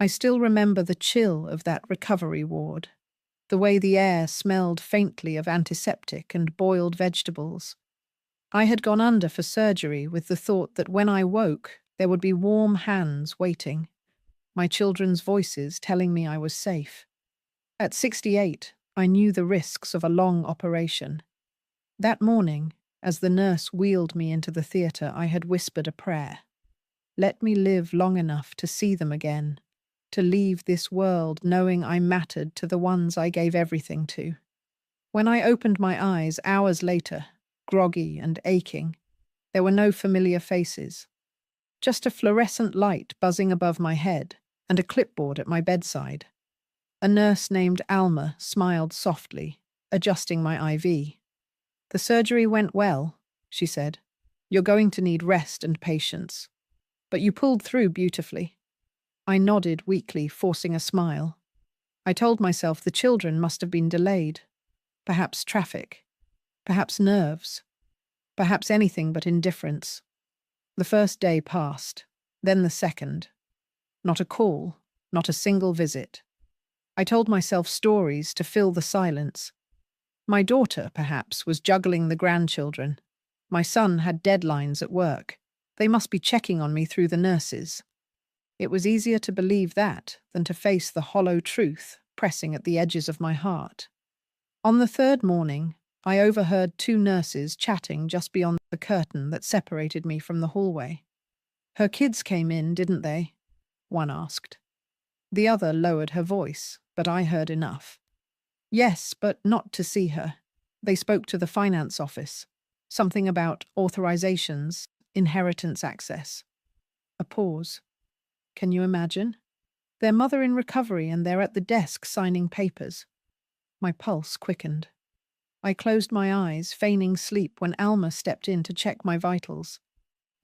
I still remember the chill of that recovery ward, the way the air smelled faintly of antiseptic and boiled vegetables. I had gone under for surgery with the thought that when I woke, there would be warm hands waiting, my children's voices telling me I was safe. At 68, I knew the risks of a long operation. That morning, as the nurse wheeled me into the theatre, I had whispered a prayer. Let me live long enough to see them again, to leave this world knowing I mattered to the ones I gave everything to. When I opened my eyes hours later, groggy and aching, there were no familiar faces. Just a fluorescent light buzzing above my head and a clipboard at my bedside. A nurse named Alma smiled softly, adjusting my IV. The surgery went well, she said. You're going to need rest and patience. But you pulled through beautifully. I nodded weakly, forcing a smile. I told myself the children must have been delayed. Perhaps traffic. Perhaps nerves. Perhaps anything but indifference. The first day passed, then the second. Not a call, not a single visit. I told myself stories to fill the silence. My daughter, perhaps, was juggling the grandchildren. My son had deadlines at work. They must be checking on me through the nurses. It was easier to believe that than to face the hollow truth pressing at the edges of my heart. On the third morning, I overheard two nurses chatting just beyond the curtain that separated me from the hallway. Her kids came in, didn't they? One asked. The other lowered her voice, but I heard enough. Yes, but not to see her. They spoke to the finance office. Something about authorizations, inheritance access. A pause. Can you imagine? Their mother in recovery and they're at the desk signing papers. My pulse quickened. I closed my eyes, feigning sleep, when Alma stepped in to check my vitals.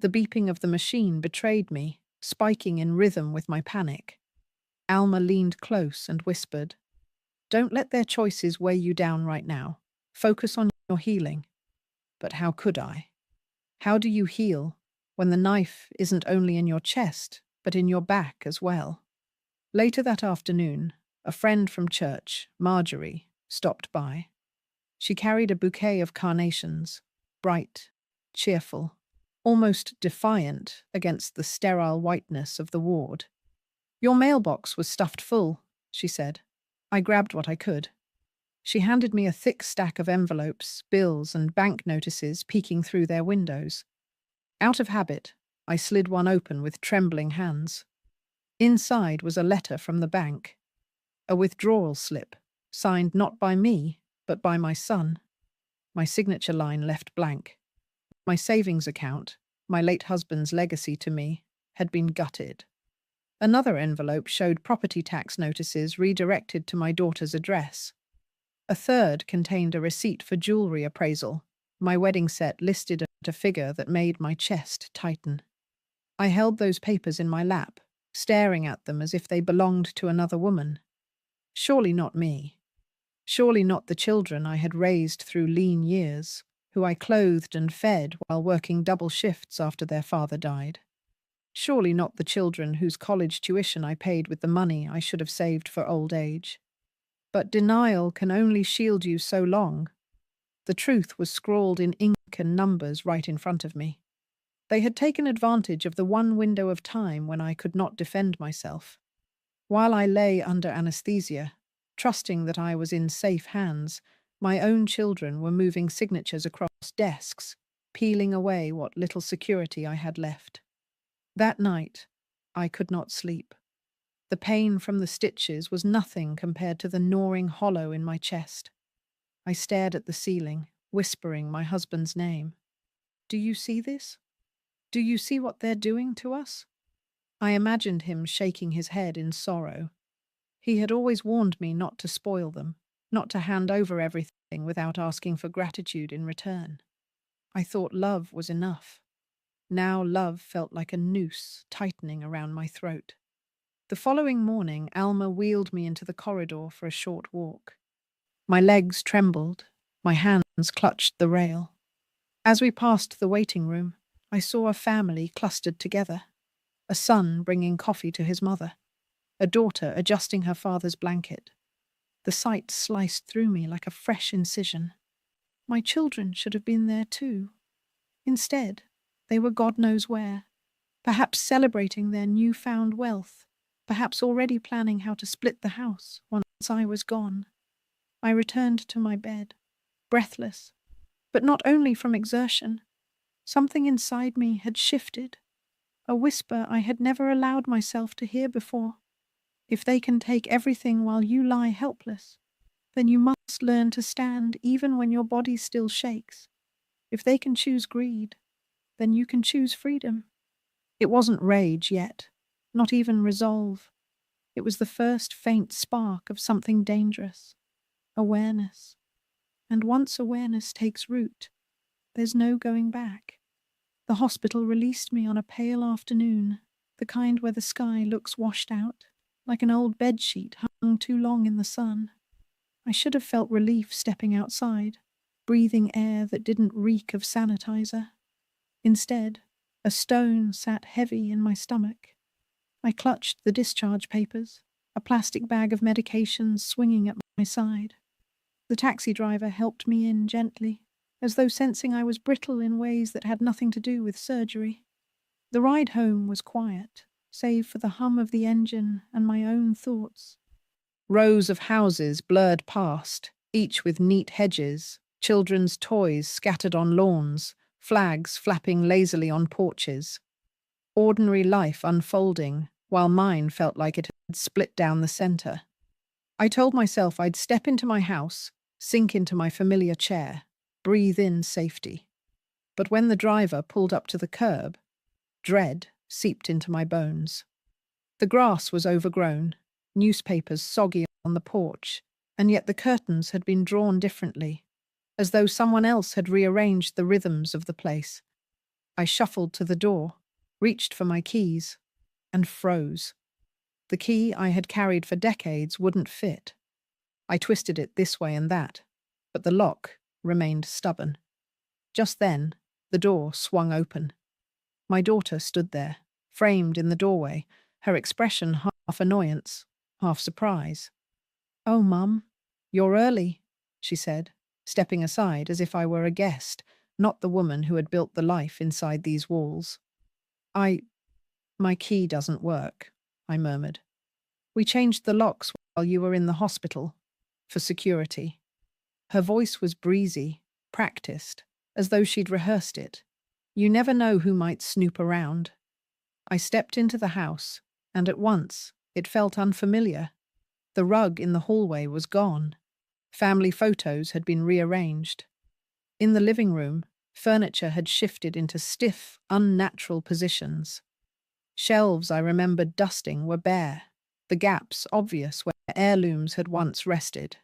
The beeping of the machine betrayed me, spiking in rhythm with my panic. Alma leaned close and whispered, "Don't let their choices weigh you down right now. Focus on your healing." But how could I? How do you heal when the knife isn't only in your chest, but in your back as well? Later that afternoon, a friend from church, Marjorie, stopped by. She carried a bouquet of carnations, bright, cheerful, almost defiant against the sterile whiteness of the ward. "Your mailbox was stuffed full," she said. I grabbed what I could. She handed me a thick stack of envelopes, bills, and bank notices peeking through their windows. Out of habit, I slid one open with trembling hands. Inside was a letter from the bank, a withdrawal slip, signed not by me, but by my son. My signature line left blank. My savings account, my late husband's legacy to me, had been gutted. Another envelope showed property tax notices redirected to my daughter's address. A third contained a receipt for jewelry appraisal, my wedding set listed at a figure that made my chest tighten. I held those papers in my lap, staring at them as if they belonged to another woman. Surely not me. Surely not the children I had raised through lean years, who I clothed and fed while working double shifts after their father died. Surely not the children whose college tuition I paid with the money I should have saved for old age. But denial can only shield you so long. The truth was scrawled in ink and numbers right in front of me. They had taken advantage of the one window of time when I could not defend myself. While I lay under anesthesia, trusting that I was in safe hands, my own children were moving signatures across desks, peeling away what little security I had left. That night, I could not sleep. The pain from the stitches was nothing compared to the gnawing hollow in my chest. I stared at the ceiling, whispering my husband's name. "Do you see this? Do you see what they're doing to us?" I imagined him shaking his head in sorrow. He had always warned me not to spoil them, not to hand over everything without asking for gratitude in return. I thought love was enough. Now love felt like a noose tightening around my throat. The following morning, Alma wheeled me into the corridor for a short walk. My legs trembled, my hands clutched the rail. As we passed the waiting room, I saw a family clustered together, a son bringing coffee to his mother. a daughter adjusting her father's blanket. The sight sliced through me like a fresh incision. My children should have been there too. Instead, they were God knows where, perhaps celebrating their newfound wealth, perhaps already planning how to split the house once I was gone. I returned to my bed, breathless, but not only from exertion. Something inside me had shifted, a whisper I had never allowed myself to hear before. If they can take everything while you lie helpless, then you must learn to stand even when your body still shakes. If they can choose greed, then you can choose freedom. It wasn't rage yet, not even resolve. It was the first faint spark of something dangerous. Awareness. And once awareness takes root, there's no going back. The hospital released me on a pale afternoon, the kind where the sky looks washed out, like an old bedsheet hung too long in the sun. I should have felt relief stepping outside, breathing air that didn't reek of sanitizer. Instead, a stone sat heavy in my stomach. I clutched the discharge papers, a plastic bag of medications swinging at my side. The taxi driver helped me in gently, as though sensing I was brittle in ways that had nothing to do with surgery. The ride home was quiet, save for the hum of the engine and my own thoughts. Rows of houses blurred past, each with neat hedges, children's toys scattered on lawns, flags flapping lazily on porches. Ordinary life unfolding, while mine felt like it had split down the center. I told myself I'd step into my house, sink into my familiar chair, breathe in safety. But when the driver pulled up to the curb, dread seeped into my bones. The grass was overgrown, newspapers soggy on the porch, and yet the curtains had been drawn differently, as though someone else had rearranged the rhythms of the place. I shuffled to the door, reached for my keys, and froze. The key I had carried for decades wouldn't fit. I twisted it this way and that, but the lock remained stubborn. Just then, the door swung open. My daughter stood there, framed in the doorway, her expression half annoyance, half surprise. "Oh, Mum, you're early," she said, stepping aside as if I were a guest, not the woman who had built the life inside these walls. My key doesn't work," I murmured. "We changed the locks while you were in the hospital, for security." Her voice was breezy, practiced, as though she'd rehearsed it. You never know who might snoop around. I stepped into the house, and at once it felt unfamiliar. The rug in the hallway was gone. Family photos had been rearranged. In the living room, furniture had shifted into stiff, unnatural positions. Shelves I remembered dusting were bare, the gaps obvious where heirlooms had once rested.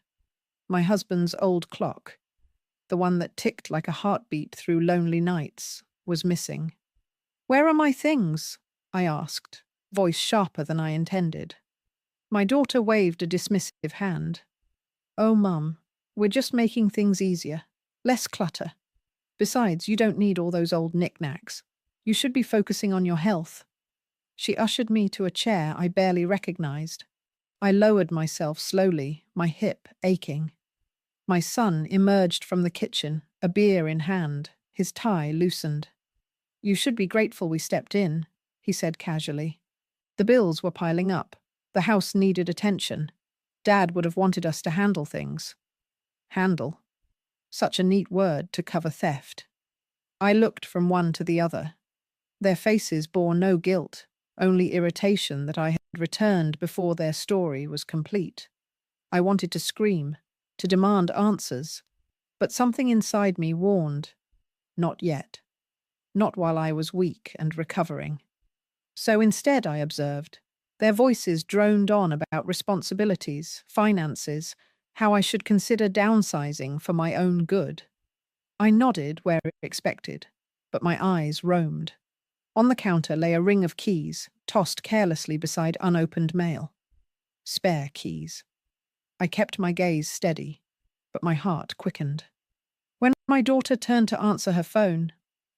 My husband's old clock, the one that ticked like a heartbeat through lonely nights, was missing. "Where are my things?" I asked, voice sharper than I intended. My daughter waved a dismissive hand. "Oh, Mum, we're just making things easier. Less clutter. Besides, you don't need all those old knickknacks. You should be focusing on your health." She ushered me to a chair I barely recognized. I lowered myself slowly, my hip aching. My son emerged from the kitchen, a beer in hand, his tie loosened. "You should be grateful we stepped in," he said casually. "The bills were piling up. The house needed attention. Dad would have wanted us to handle things." Handle. Such a neat word to cover theft. I looked from one to the other. Their faces bore no guilt, only irritation that I had returned before their story was complete. I wanted to scream, to demand answers, but something inside me warned, not yet. Not while I was weak and recovering. So instead, I observed, their voices droned on about responsibilities, finances, how I should consider downsizing for my own good. I nodded where expected, but my eyes roamed. On the counter lay a ring of keys, tossed carelessly beside unopened mail. Spare keys. I kept my gaze steady, but my heart quickened. When my daughter turned to answer her phone,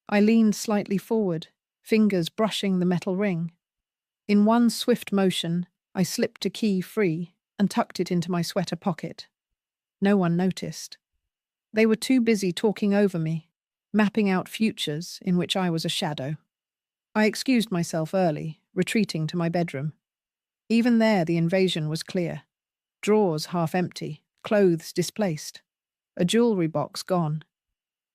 I leaned slightly forward, fingers brushing the metal ring. In one swift motion, I slipped a key free and tucked it into my sweater pocket. No one noticed. They were too busy talking over me, mapping out futures in which I was a shadow. I excused myself early, retreating to my bedroom. Even there the invasion was clear. Drawers half empty, clothes displaced, a jewelry box gone.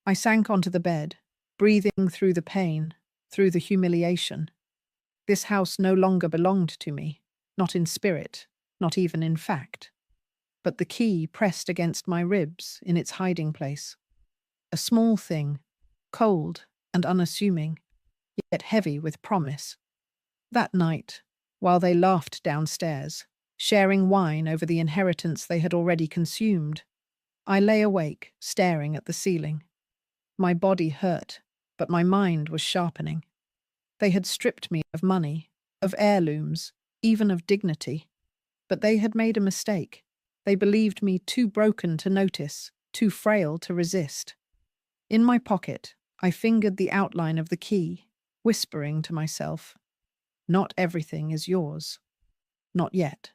I sank onto the bed, breathing through the pain, through the humiliation. This house no longer belonged to me, not in spirit, not even in fact. But the key pressed against my ribs in its hiding place. A small thing, cold and unassuming, yet heavy with promise. That night, while they laughed downstairs, sharing wine over the inheritance they had already consumed, I lay awake, staring at the ceiling. My body hurt, but my mind was sharpening. They had stripped me of money, of heirlooms, even of dignity. But they had made a mistake. They believed me too broken to notice, too frail to resist. In my pocket, I fingered the outline of the key, whispering to myself, "Not everything is yours. Not yet."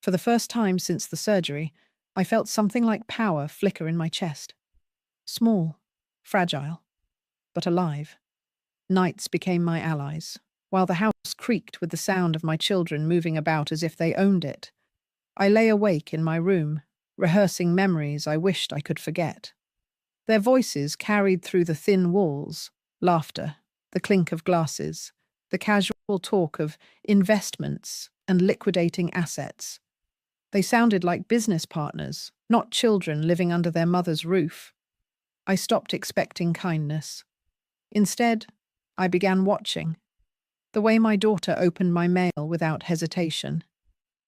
For the first time since the surgery, I felt something like power flicker in my chest. Small, fragile, but alive. Nights became my allies, while the house creaked with the sound of my children moving about as if they owned it. I lay awake in my room, rehearsing memories I wished I could forget. Their voices carried through the thin walls, laughter, the clink of glasses, the casual talk of investments and liquidating assets. They sounded like business partners, not children living under their mother's roof. I stopped expecting kindness. Instead, I began watching. The way my daughter opened my mail without hesitation.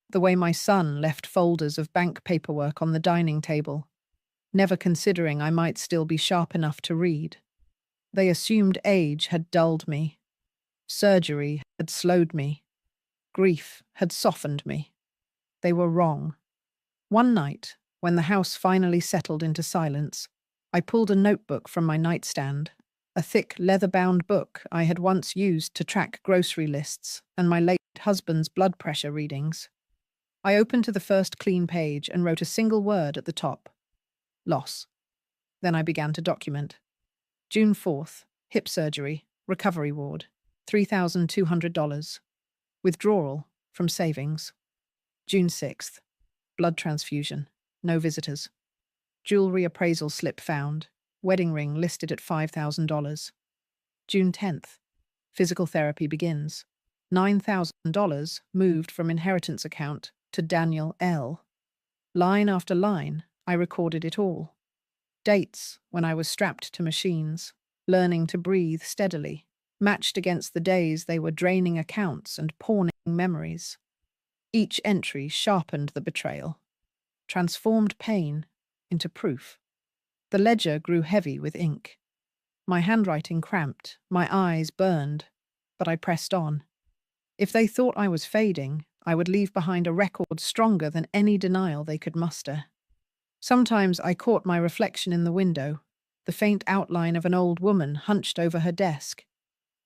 The way my son left folders of bank paperwork on the dining table, never considering I might still be sharp enough to read. They assumed age had dulled me. Surgery had slowed me. Grief had softened me. They were wrong. One night, when the house finally settled into silence, I pulled a notebook from my nightstand, a thick leather-bound book I had once used to track grocery lists and my late husband's blood pressure readings. I opened to the first clean page and wrote a single word at the top: loss. Then I began to document. June 4th, hip surgery, recovery ward, $3,200. Withdrawal from savings. June 6th, blood transfusion, no visitors. Jewelry appraisal slip found, wedding ring listed at $5,000. June 10th, physical therapy begins. $9,000 moved from inheritance account to Daniel L. Line after line, I recorded it all. Dates when I was strapped to machines, learning to breathe steadily, matched against the days they were draining accounts and pawning memories. Each entry sharpened the betrayal, transformed pain into proof. The ledger grew heavy with ink. My handwriting cramped, my eyes burned, but I pressed on. If they thought I was fading, I would leave behind a record stronger than any denial they could muster. Sometimes I caught my reflection in the window, the faint outline of an old woman hunched over her desk.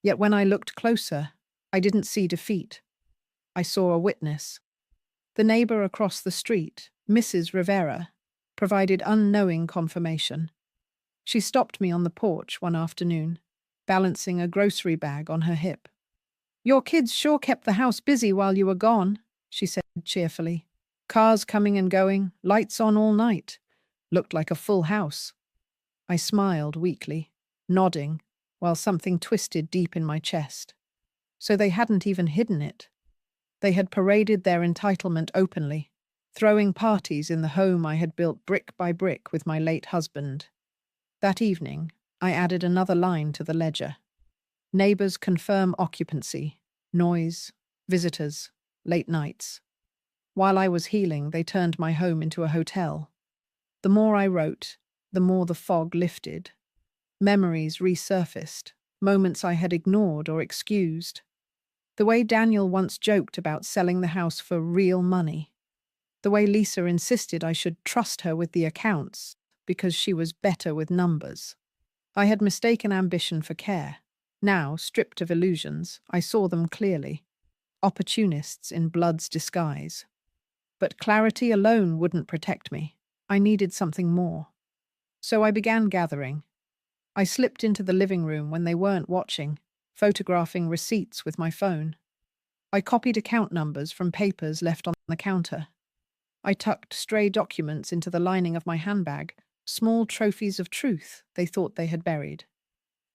Yet when I looked closer, I didn't see defeat. I saw a witness. The neighbor across the street, Mrs. Rivera, provided unknowing confirmation. She stopped me on the porch one afternoon, balancing a grocery bag on her hip. "Your kids sure kept the house busy while you were gone," she said cheerfully. "Cars coming and going, lights on all night. Looked like a full house." I smiled weakly, nodding, while something twisted deep in my chest. So they hadn't even hidden it. They had paraded their entitlement openly, throwing parties in the home I had built brick by brick with my late husband. That evening, I added another line to the ledger. Neighbors confirm occupancy, noise, visitors, late nights. While I was healing, they turned my home into a hotel. The more I wrote, the more the fog lifted. Memories resurfaced, moments I had ignored or excused. The way Daniel once joked about selling the house for real money. The way Lisa insisted I should trust her with the accounts because she was better with numbers. I had mistaken ambition for care. Now, stripped of illusions, I saw them clearly. opportunists in blood's disguise. But clarity alone wouldn't protect me. I needed something more. So I began gathering. I slipped into the living room when they weren't watching, photographing receipts with my phone. I copied account numbers from papers left on the counter. I tucked stray documents into the lining of my handbag, small trophies of truth they thought they had buried.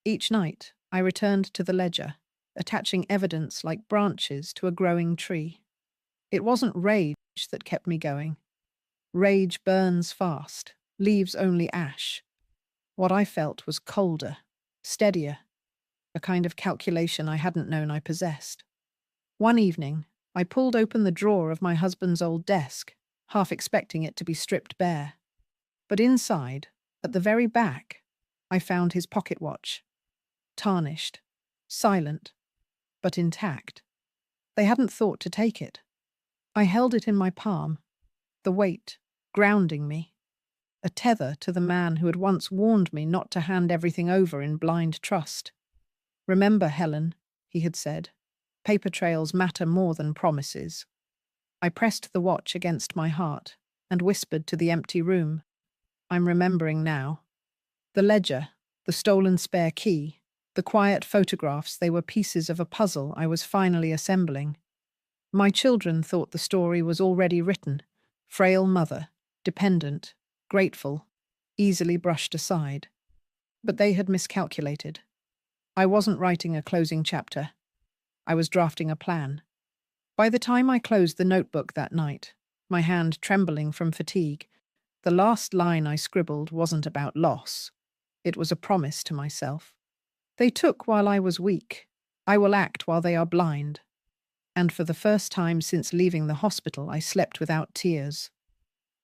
Each night, I returned to the ledger, attaching evidence like branches to a growing tree. It wasn't rage that kept me going. Rage burns fast, leaves only ash. What I felt was colder, steadier, a kind of calculation I hadn't known I possessed. One evening, I pulled open the drawer of my husband's old desk, half expecting it to be stripped bare. But inside, at the very back, I found his pocket watch. Tarnished, silent, but intact. They hadn't thought to take it. I held it in my palm, the weight grounding me, a tether to the man who had once warned me not to hand everything over in blind trust. "Remember, Helen," he had said, "paper trails matter more than promises." I pressed the watch against my heart and whispered to the empty room, "I'm remembering now." The ledger, the stolen spare key, the quiet photographs, they were pieces of a puzzle I was finally assembling. My children thought the story was already written. Frail mother, dependent, grateful, easily brushed aside. But they had miscalculated. I wasn't writing a closing chapter. I was drafting a plan. By the time I closed the notebook that night, my hand trembling from fatigue, the last line I scribbled wasn't about loss. It was a promise to myself. They took while I was weak. I will act while they are blind. And for the first time since leaving the hospital, I slept without tears.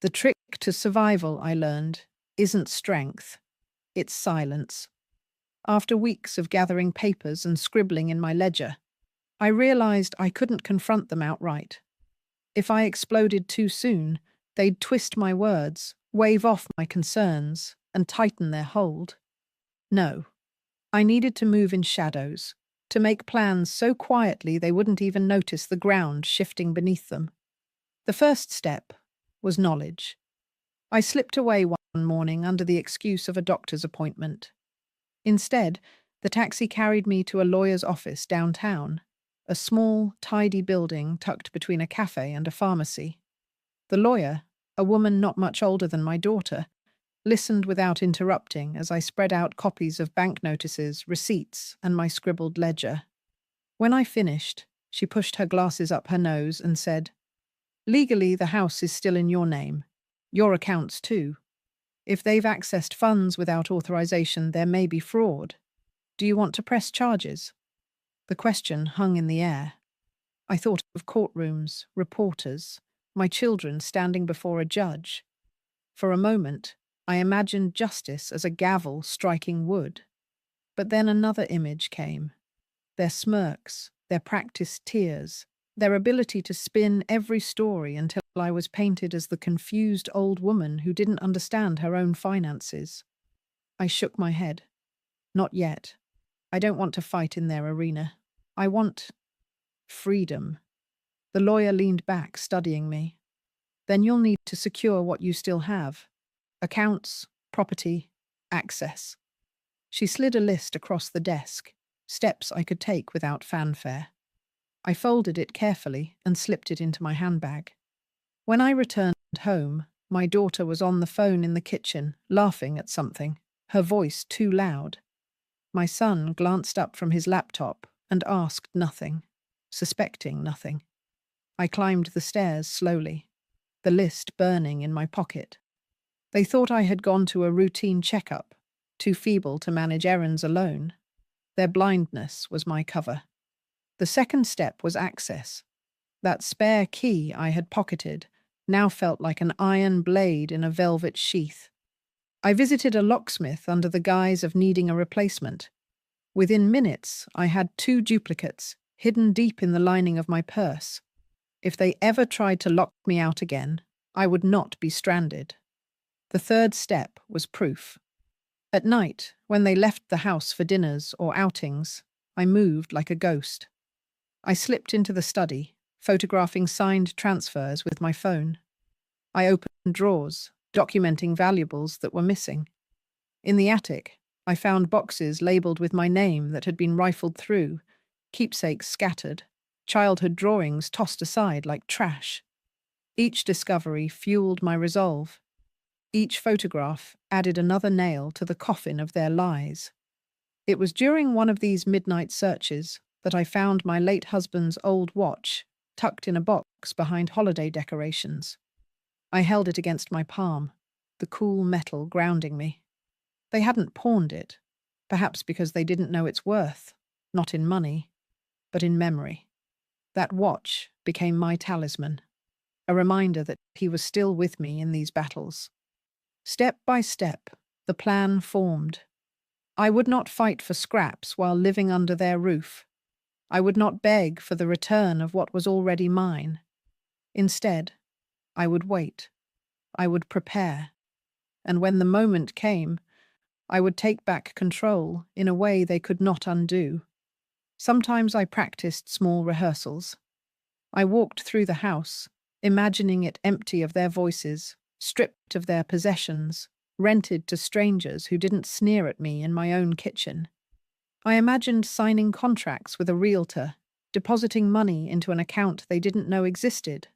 The trick to survival, I learned, isn't strength. It's silence. After weeks of gathering papers and scribbling in my ledger, I realized I couldn't confront them outright. If I exploded too soon, they'd twist my words, wave off my concerns, and tighten their hold. No, I needed to move in shadows, to make plans so quietly they wouldn't even notice the ground shifting beneath them. The first step was knowledge. I slipped away one morning under the excuse of a doctor's appointment. Instead, the taxi carried me to a lawyer's office downtown, a small, tidy building tucked between a cafe and a pharmacy. The lawyer, a woman not much older than my daughter, listened without interrupting as I spread out copies of bank notices, receipts, and my scribbled ledger. When I finished, she pushed her glasses up her nose and said, "Legally, the house is still in your name. Your accounts, too. If they've accessed funds without authorization, there may be fraud. Do you want to press charges?" The question hung in the air. I thought of courtrooms, reporters, my children standing before a judge. For a moment, I imagined justice as a gavel striking wood. But then another image came. Their smirks, their practiced tears, their ability to spin every story until I was painted as the confused old woman who didn't understand her own finances. I shook my head. Not yet. I don't want to fight in their arena. I want freedom. The lawyer leaned back, studying me. Then you'll need to secure what you still have. Accounts, property, access. She slid a list across the desk, steps I could take without fanfare. I folded it carefully and slipped it into my handbag. When I returned home, my daughter was on the phone in the kitchen, laughing at something, her voice too loud. My son glanced up from his laptop and asked nothing, suspecting nothing. I climbed the stairs slowly, the list burning in my pocket. They thought I had gone to a routine checkup, too feeble to manage errands alone. Their blindness was my cover. The second step was access. That spare key I had pocketed now felt like an iron blade in a velvet sheath. I visited a locksmith under the guise of needing a replacement. Within minutes, I had 2 duplicates hidden deep in the lining of my purse. If they ever tried to lock me out again, I would not be stranded. The third step was proof. At night, when they left the house for dinners or outings, I moved like a ghost. I slipped into the study, photographing signed transfers with my phone. I opened drawers, documenting valuables that were missing. In the attic, I found boxes labeled with my name that had been rifled through, keepsakes scattered, childhood drawings tossed aside like trash. Each discovery fueled my resolve. Each photograph added another nail to the coffin of their lies. It was during one of these midnight searches that I found my late husband's old watch tucked in a box behind holiday decorations. I held it against my palm, the cool metal grounding me. They hadn't pawned it, perhaps because they didn't know its worth, not in money, but in memory. That watch became my talisman, a reminder that he was still with me in these battles. Step by step, the plan formed. I would not fight for scraps while living under their roof. I would not beg for the return of what was already mine. Instead, I would wait. I would prepare. And when the moment came, I would take back control in a way they could not undo. Sometimes I practiced small rehearsals. I walked through the house, imagining it empty of their voices, stripped of their possessions, rented to strangers who didn't sneer at me in my own kitchen. I imagined signing contracts with a realtor, depositing money into an account they didn't know existed.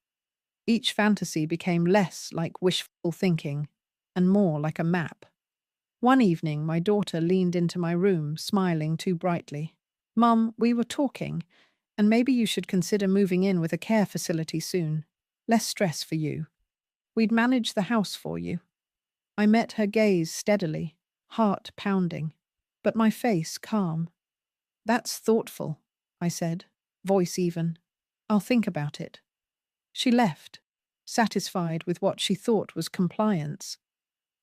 Each fantasy became less like wishful thinking and more like a map. One evening, my daughter leaned into my room, smiling too brightly. "Mum, we were talking, and maybe you should consider moving in with a care facility soon. Less stress for you. We'd manage the house for you." I met her gaze steadily, heart pounding, but my face calm. "That's thoughtful," I said, voice even. "I'll think about it." She left, satisfied with what she thought was compliance.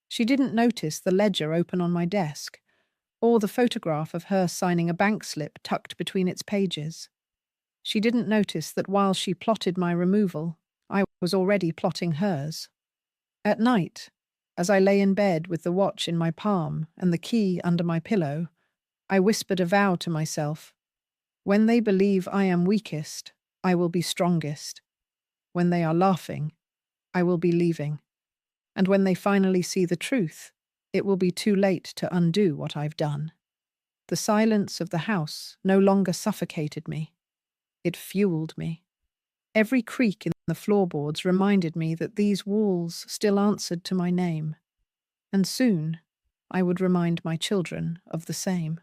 She didn't notice the ledger open on my desk, or the photograph of her signing a bank slip tucked between its pages. She didn't notice that while she plotted my removal, I was already plotting hers. At night, as I lay in bed with the watch in my palm and the key under my pillow, I whispered a vow to myself. When they believe I am weakest, I will be strongest. When they are laughing, I will be leaving. And when they finally see the truth, it will be too late to undo what I've done. The silence of the house no longer suffocated me. It fueled me. Every creak in the floorboards reminded me that these walls still answered to my name. And soon, I would remind my children of the same.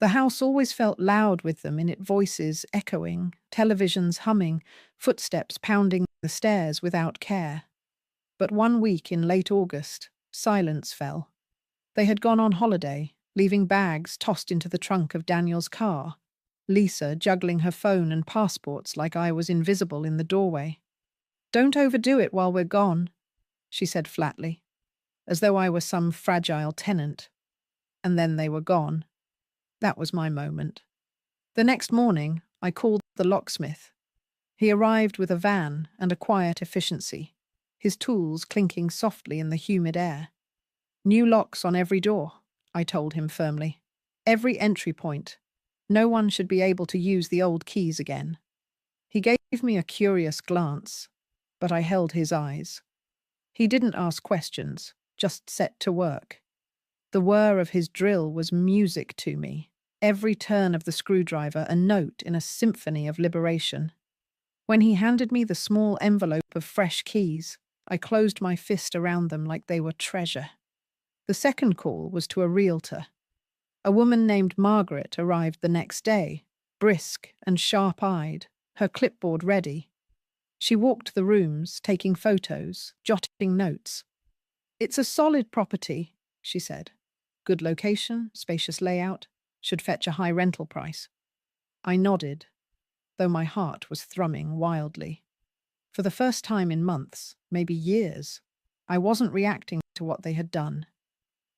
The house always felt loud with them in its voices echoing, televisions humming, footsteps pounding the stairs without care. But one week in late August, silence fell. They had gone on holiday, leaving bags tossed into the trunk of Daniel's car, Lisa juggling her phone and passports like I was invisible in the doorway. "Don't overdo it while we're gone," she said flatly, as though I were some fragile tenant. And then they were gone. That was my moment. The next morning, I called the locksmith. He arrived with a van and a quiet efficiency, his tools clinking softly in the humid air. "New locks on every door," I told him firmly. "Every entry point. No one should be able to use the old keys again." He gave me a curious glance, but I held his eyes. He didn't ask questions, just set to work. The whir of his drill was music to me, every turn of the screwdriver a note in a symphony of liberation. When he handed me the small envelope of fresh keys, I closed my fist around them like they were treasure. The second call was to a realtor. A woman named Margaret arrived the next day, brisk and sharp-eyed, her clipboard ready. She walked the rooms, taking photos, jotting notes. "It's a solid property," she said. "Good location, spacious layout, should fetch a high rental price." I nodded, though my heart was thrumming wildly. For the first time in months, maybe years, I wasn't reacting to what they had done.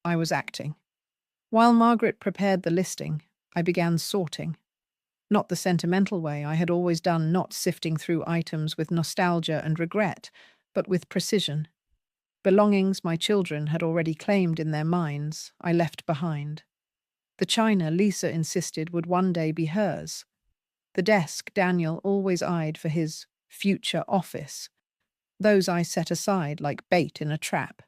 I was acting. While Margaret prepared the listing, I began sorting. Not the sentimental way I had always done, not sifting through items with nostalgia and regret, but with precision. Belongings my children had already claimed in their minds, I left behind. The china Lisa insisted would one day be hers. The desk Daniel always eyed for his future office. Those I set aside like bait in a trap.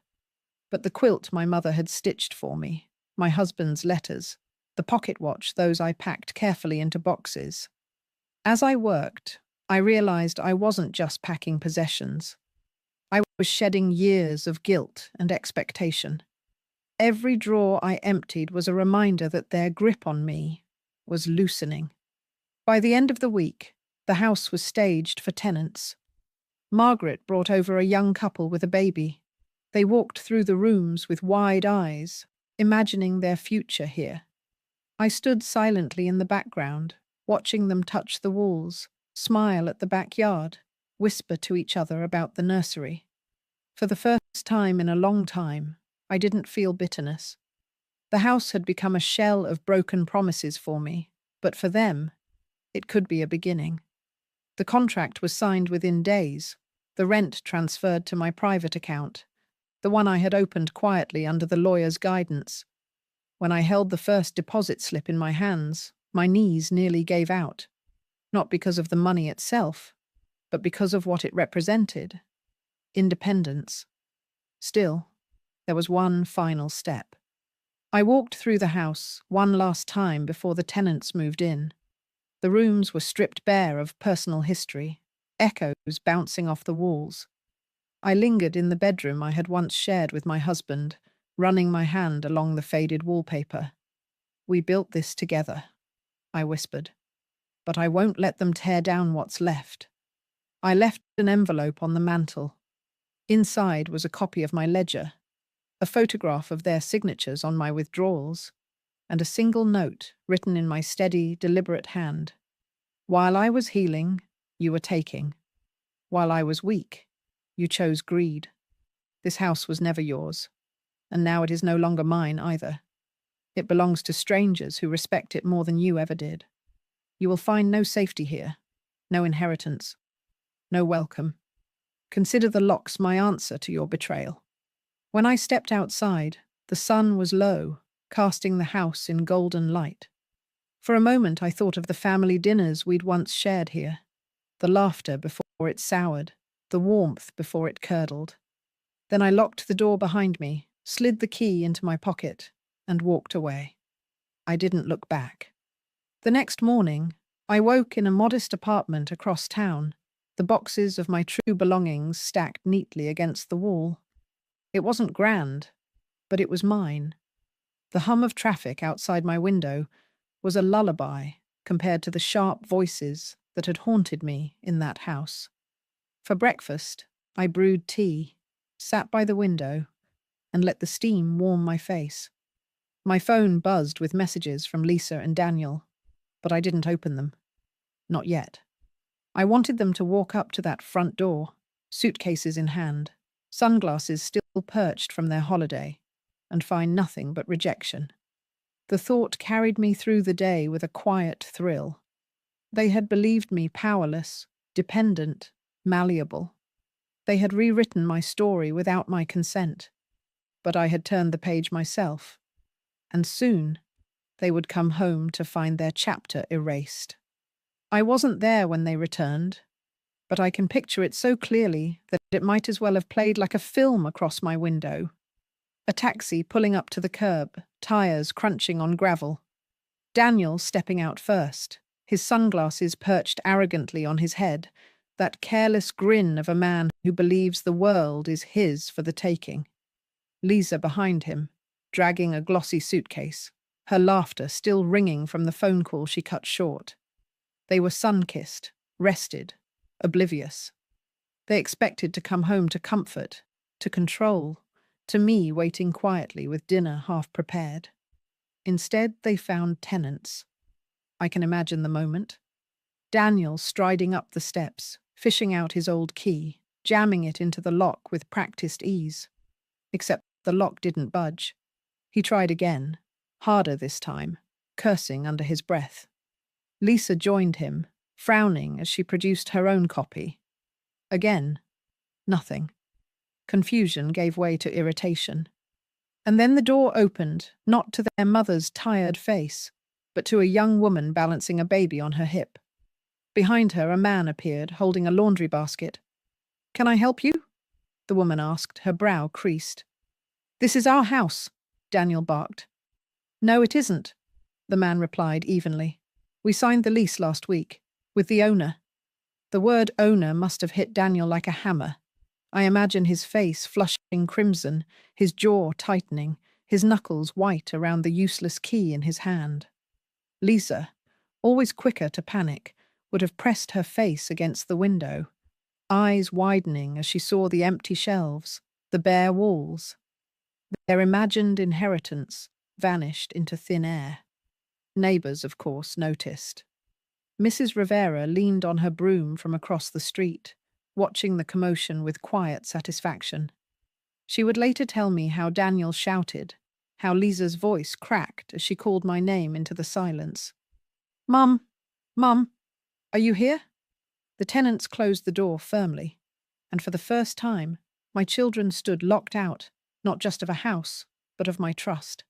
But the quilt my mother had stitched for me, my husband's letters, the pocket watch, those I packed carefully into boxes. As I worked, I realized I wasn't just packing possessions. I was shedding years of guilt and expectation. Every drawer I emptied was a reminder that their grip on me was loosening. By the end of the week, the house was staged for tenants. Margaret brought over a young couple with a baby. They walked through the rooms with wide eyes, imagining their future here. I stood silently in the background, watching them touch the walls, smile at the backyard, whisper to each other about the nursery. For the first time in a long time, I didn't feel bitterness. The house had become a shell of broken promises for me, but for them, it could be a beginning. The contract was signed within days, the rent transferred to my private account, the one I had opened quietly under the lawyer's guidance. When I held the first deposit slip in my hands, my knees nearly gave out, not because of the money itself, but because of what it represented: independence. Still, there was one final step. I walked through the house one last time before the tenants moved in. The rooms were stripped bare of personal history, echoes bouncing off the walls. I lingered in the bedroom I had once shared with my husband, running my hand along the faded wallpaper. "We built this together," I whispered, "but I won't let them tear down what's left." I left an envelope on the mantel. Inside was a copy of my ledger, a photograph of their signatures on my withdrawals, and a single note written in my steady, deliberate hand. "While I was healing, you were taking. While I was weak, you chose greed. This house was never yours, and now it is no longer mine either. It belongs to strangers who respect it more than you ever did. You will find no safety here, no inheritance, no welcome. Consider the locks my answer to your betrayal." When I stepped outside, the sun was low, casting the house in golden light. For a moment I thought of the family dinners we'd once shared here, the laughter before it soured, the warmth before it curdled. Then I locked the door behind me, slid the key into my pocket, and walked away. I didn't look back. The next morning, I woke in a modest apartment across town, the boxes of my true belongings stacked neatly against the wall. It wasn't grand, but it was mine. The hum of traffic outside my window was a lullaby compared to the sharp voices that had haunted me in that house. For breakfast, I brewed tea, sat by the window, and let the steam warm my face. My phone buzzed with messages from Lisa and Daniel, but I didn't open them. Not yet. I wanted them to walk up to that front door, suitcases in hand, sunglasses still perched from their holiday, and find nothing but rejection. The thought carried me through the day with a quiet thrill. They had believed me powerless, dependent, malleable. They had rewritten my story without my consent. But I had turned the page myself, and soon they would come home to find their chapter erased. I wasn't there when they returned, but I can picture it so clearly that it might as well have played like a film across my window. A taxi pulling up to the curb, tires crunching on gravel. Daniel stepping out first, his sunglasses perched arrogantly on his head, that careless grin of a man who believes the world is his for the taking. Lisa behind him, dragging a glossy suitcase, her laughter still ringing from the phone call she cut short. They were sun-kissed, rested, oblivious. They expected to come home to comfort, to control, to me waiting quietly with dinner half prepared. Instead, they found tenants. I can imagine the moment. Daniel striding up the steps, fishing out his old key, jamming it into the lock with practiced ease. Except the lock didn't budge. He tried again, harder this time, cursing under his breath. Lisa joined him, frowning as she produced her own copy. Again, nothing. Confusion gave way to irritation. And then the door opened, not to their mother's tired face, but to a young woman balancing a baby on her hip. Behind her, a man appeared, holding a laundry basket. "Can I help you?" the woman asked, her brow creased. "This is our house," Daniel barked. "No, it isn't," the man replied evenly. "We signed the lease last week, with the owner." The word owner must have hit Daniel like a hammer. I imagine his face flushing crimson, his jaw tightening, his knuckles white around the useless key in his hand. Lisa, always quicker to panic, would have pressed her face against the window, eyes widening as she saw the empty shelves, the bare walls. Their imagined inheritance vanished into thin air. Neighbours, of course, noticed. Mrs. Rivera leaned on her broom from across the street, watching the commotion with quiet satisfaction. She would later tell me how Daniel shouted, how Lisa's voice cracked as she called my name into the silence. "Mum! Mum! Are you here?" The tenants closed the door firmly, and for the first time, my children stood locked out, not just of a house, but of my trust.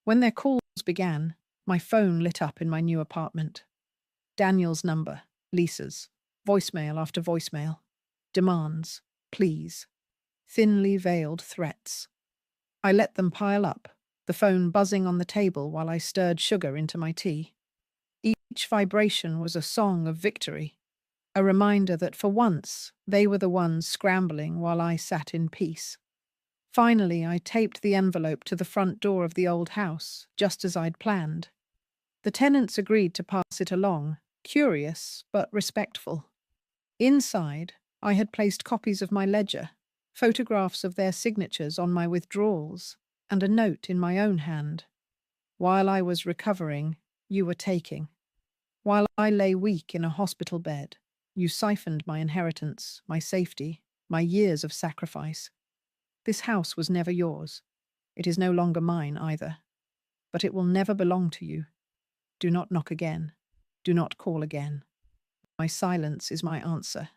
When their calls began, my phone lit up in my new apartment. Daniel's number, Lisa's, voicemail after voicemail, demands, pleas, thinly veiled threats. I let them pile up, the phone buzzing on the table while I stirred sugar into my tea. Each vibration was a song of victory, a reminder that for once they were the ones scrambling while I sat in peace. Finally, I taped the envelope to the front door of the old house, just as I'd planned. The tenants agreed to pass it along, curious but respectful. Inside, I had placed copies of my ledger, photographs of their signatures on my withdrawals, and a note in my own hand. "While I was recovering, you were taking. While I lay weak in a hospital bed, you siphoned my inheritance, my safety, my years of sacrifice. This house was never yours. It is no longer mine either. But it will never belong to you. Do not knock again. Do not call again. My silence is my answer.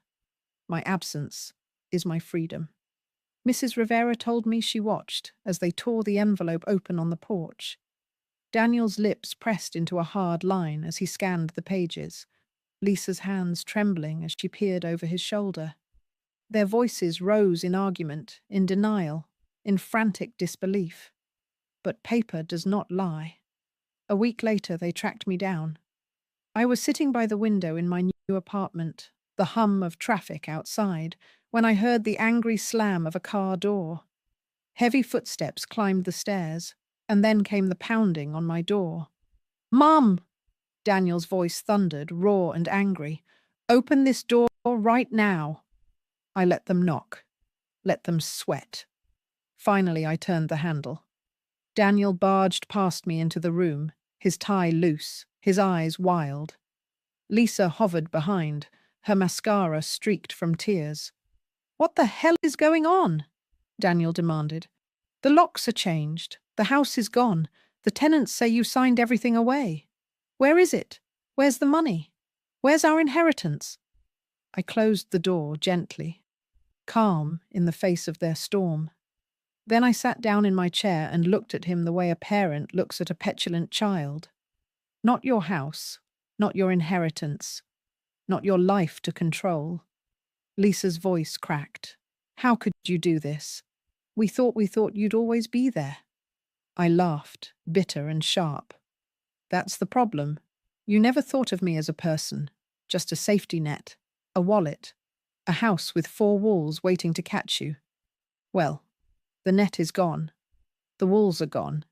My absence is my freedom." Mrs. Rivera told me she watched as they tore the envelope open on the porch. Daniel's lips pressed into a hard line as he scanned the pages, Lisa's hands trembling as she peered over his shoulder. Their voices rose in argument, in denial, in frantic disbelief. But paper does not lie. A week later, they tracked me down. I was sitting by the window in my new apartment, the hum of traffic outside, when I heard the angry slam of a car door. Heavy footsteps climbed the stairs, and then came the pounding on my door. "Mum!" Daniel's voice thundered, raw and angry. "Open this door right now." I let them knock, let them sweat. Finally, I turned the handle. Daniel barged past me into the room, his tie loose, his eyes wild. Lisa hovered behind, her mascara streaked from tears. "What the hell is going on?" Daniel demanded. "The locks are changed. The house is gone. The tenants say you signed everything away. Where is it? Where's the money? Where's our inheritance?" I closed the door gently, calm in the face of their storm. Then I sat down in my chair and looked at him the way a parent looks at a petulant child. "Not your house, not your inheritance, not your life to control." Lisa's voice cracked. "How could you do this? We thought you'd always be there." I laughed, bitter and sharp. "That's the problem. You never thought of me as a person, just a safety net, a wallet, a house with 4 walls waiting to catch you. Well, the net is gone, the walls are gone,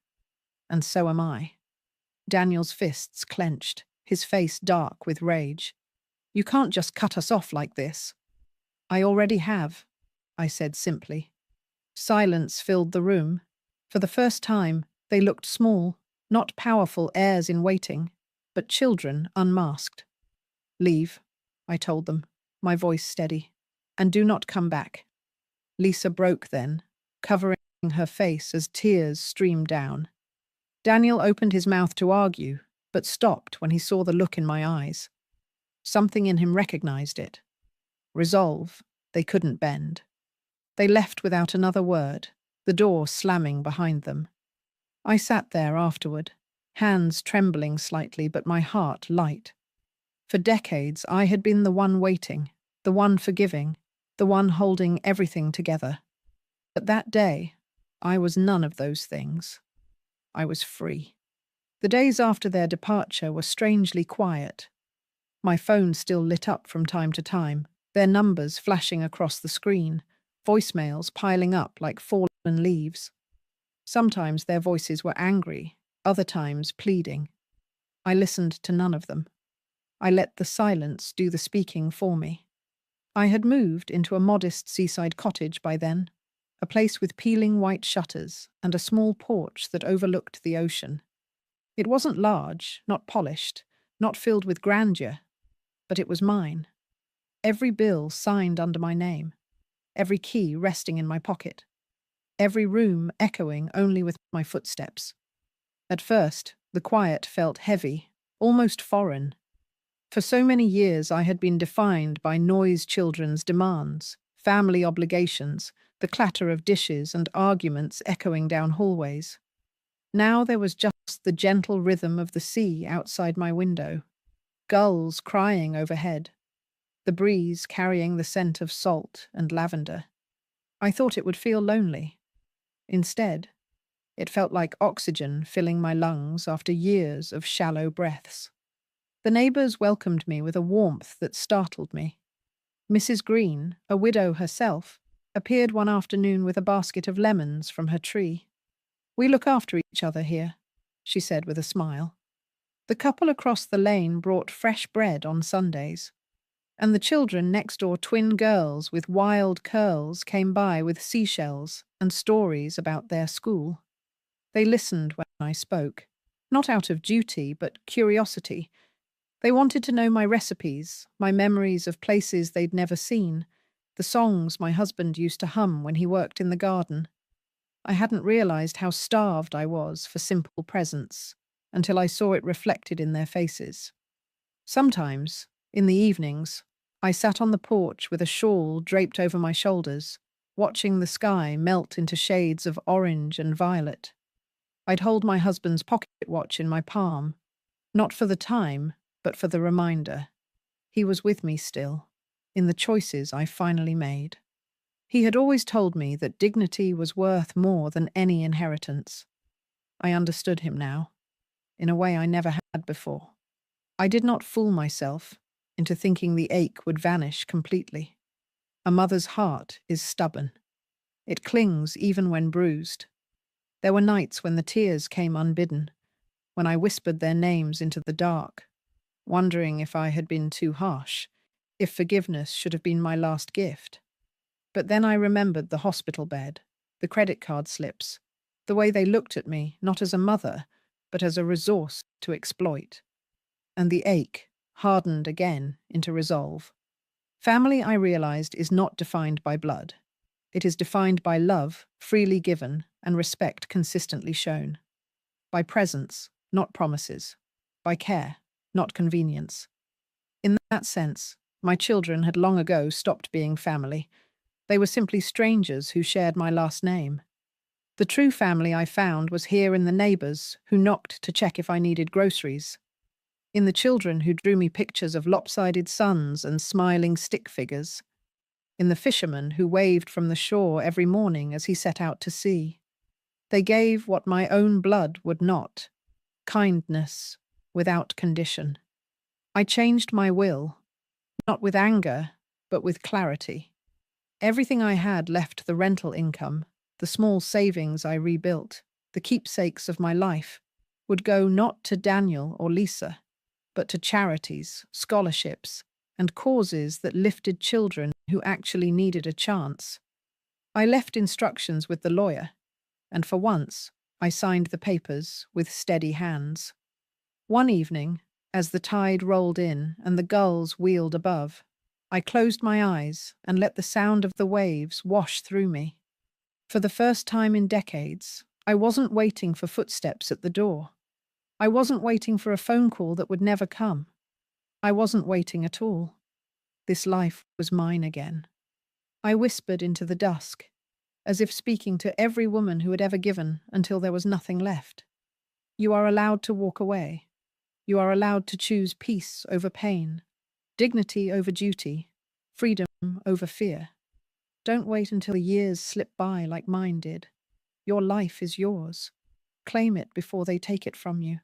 and so am I." Daniel's fists clenched, his face dark with rage. "You can't just cut us off like this." "I already have," I said simply. Silence filled the room. For the first time, they looked small, not powerful heirs in waiting, but children unmasked. "Leave," I told them, my voice steady, "and do not come back." Lisa broke then, covering her face as tears streamed down. Daniel opened his mouth to argue, but stopped when he saw the look in my eyes. Something in him recognized it. Resolve they couldn't bend. They left without another word, the door slamming behind them. I sat there afterward, hands trembling slightly but my heart light. For decades, I had been the one waiting, the one forgiving, the one holding everything together. But that day, I was none of those things. I was free. The days after their departure were strangely quiet. My phone still lit up from time to time, their numbers flashing across the screen, voicemails piling up like fallen leaves. Sometimes their voices were angry, other times pleading. I listened to none of them. I let the silence do the speaking for me. I had moved into a modest seaside cottage by then, a place with peeling white shutters and a small porch that overlooked the ocean. It wasn't large, not polished, not filled with grandeur, but it was mine. Every bill signed under my name, every key resting in my pocket, every room echoing only with my footsteps. At first, the quiet felt heavy, almost foreign. For so many years I had been defined by noise children's demands, family obligations, the clatter of dishes and arguments echoing down hallways. Now there was just the gentle rhythm of the sea outside my window, gulls crying overhead, the breeze carrying the scent of salt and lavender. I thought it would feel lonely. Instead, it felt like oxygen filling my lungs after years of shallow breaths. The neighbours welcomed me with a warmth that startled me. Mrs. Green, a widow herself, appeared one afternoon with a basket of lemons from her tree. "We look after each other here," she said with a smile. The couple across the lane brought fresh bread on Sundays, and the children next door, twin girls with wild curls, came by with seashells and stories about their school. They listened when I spoke, not out of duty but curiosity. They wanted to know my recipes, my memories of places they'd never seen, the songs my husband used to hum when he worked in the garden. I hadn't realized how starved I was for simple presence until I saw it reflected in their faces. Sometimes, in the evenings, I sat on the porch with a shawl draped over my shoulders, watching the sky melt into shades of orange and violet. I'd hold my husband's pocket watch in my palm, not for the time, but for the reminder. He was with me still, in the choices I finally made. He had always told me that dignity was worth more than any inheritance. I understood him now, in a way I never had before. I did not fool myself into thinking the ache would vanish completely. A mother's heart is stubborn. It clings even when bruised. There were nights when the tears came unbidden, when I whispered their names into the dark, wondering if I had been too harsh, if forgiveness should have been my last gift. But then I remembered the hospital bed, the credit card slips, the way they looked at me, not as a mother, but as a resource to exploit. And the ache hardened again into resolve. Family, I realized, is not defined by blood. It is defined by love, freely given, and respect consistently shown. By presence, not promises. By care, not convenience. In that sense, my children had long ago stopped being family. They were simply strangers who shared my last name. The true family I found was here in the neighbours who knocked to check if I needed groceries, in the children who drew me pictures of lopsided suns and smiling stick figures, in the fisherman who waved from the shore every morning as he set out to sea. They gave what my own blood would not, kindness without condition. I changed my will, not with anger, but with clarity. Everything I had left the rental income, the small savings I rebuilt, the keepsakes of my life, would go not to Daniel or Lisa, but to charities, scholarships, and causes that lifted children who actually needed a chance. I left instructions with the lawyer, and for once, I signed the papers with steady hands. One evening, as the tide rolled in and the gulls wheeled above, I closed my eyes and let the sound of the waves wash through me. For the first time in decades, I wasn't waiting for footsteps at the door. I wasn't waiting for a phone call that would never come. I wasn't waiting at all. This life was mine again. I whispered into the dusk, as if speaking to every woman who had ever given until there was nothing left. You are allowed to walk away. You are allowed to choose peace over pain, dignity over duty, freedom over fear. Don't wait until the years slip by like mine did. Your life is yours. Claim it before they take it from you.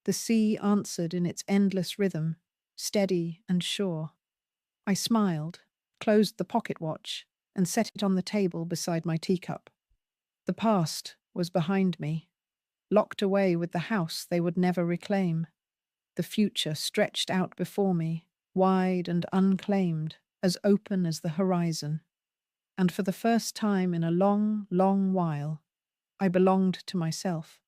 The sea answered in its endless rhythm, steady and sure. I smiled, closed the pocket watch, and set it on the table beside my teacup. The past was behind me, locked away with the house they would never reclaim. The future stretched out before me, wide and unclaimed, as open as the horizon. And for the first time in a long, long while, I belonged to myself.